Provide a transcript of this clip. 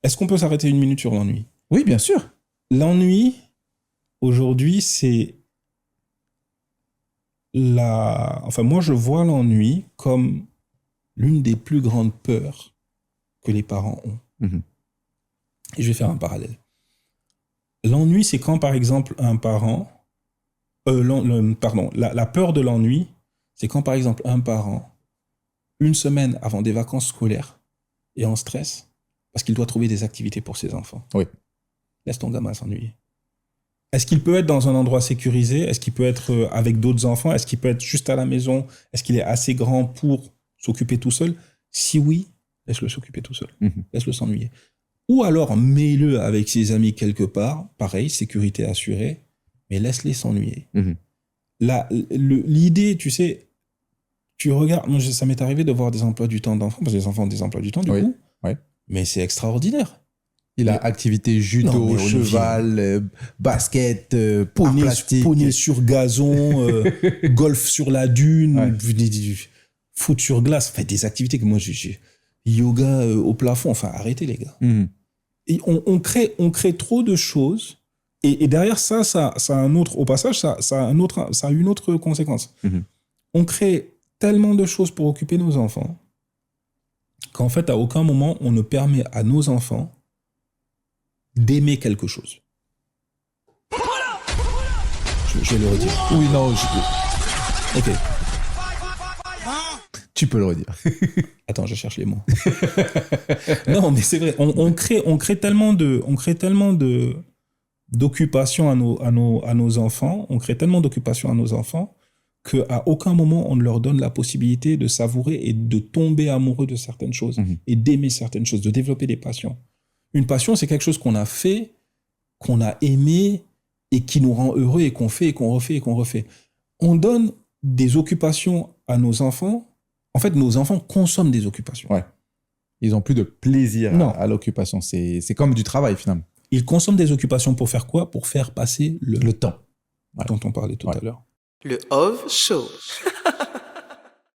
Est-ce qu'on peut s'arrêter une minute sur l'ennui? Oui, bien sûr. L'ennui, aujourd'hui, c'est Enfin, moi, je vois l'ennui comme l'une des plus grandes peurs que les parents ont. Mhm. Et je vais faire un parallèle. L'ennui, c'est quand, par exemple, un parent... la peur de l'ennui, c'est quand, par exemple, un parent, une semaine avant des vacances scolaires, est en stress parce qu'il doit trouver des activités pour ses enfants. Oui. Laisse ton gamin s'ennuyer. Est-ce qu'il peut être dans un endroit sécurisé? Est-ce qu'il peut être avec d'autres enfants? Est-ce qu'il peut être juste à la maison? Est-ce qu'il est assez grand pour s'occuper tout seul? Si oui, laisse-le s'occuper tout seul. Mhm. Laisse-le s'ennuyer. Ou alors, mets-le avec ses amis quelque part. Pareil, sécurité assurée. Mais laisse-les s'ennuyer. Mhm. L'idée, tu sais, tu regardes... Moi, ça m'est arrivé de voir des emplois du temps d'enfants, parce que les enfants ont des emplois du temps, du Oui. coup. Oui. Mais c'est extraordinaire. Il a activité judo, Non, mais cheval, basket, art plastique. Poney sur gazon, golf sur la dune, Ouais. foot sur glace. Enfin, des activités que moi, j'ai yoga au plafond. Enfin, arrêtez, les gars. Mhm. Et on crée trop de choses. Et derrière ça a un autre... Au passage, ça a une autre conséquence. Mhm. On crée tellement de choses pour occuper nos enfants qu'en fait, à aucun moment, on ne permet à nos enfants d'aimer quelque chose. Je vais le redire. Oui, non, Ok. tu peux le redire. Attends, je cherche les mots. Non, mais c'est vrai. On crée tellement d'occupations à nos enfants. On crée tellement d'occupations à nos enfants qu'à aucun moment on ne leur donne la possibilité de savourer et de tomber amoureux de certaines choses et d'aimer certaines choses, de développer des passions. Une passion, c'est quelque chose qu'on a fait, qu'on a aimé et qui nous rend heureux et qu'on fait et qu'on refait et qu'on refait. On donne des occupations à nos enfants. En fait, nos enfants consomment des occupations. Ouais. Ils ont plus de plaisir Non. à l'occupation. C'est comme du travail, finalement. Ils consomment des occupations pour faire quoi? Pour faire passer Le temps. dont on parlait tout à l'heure. Le Ov Show.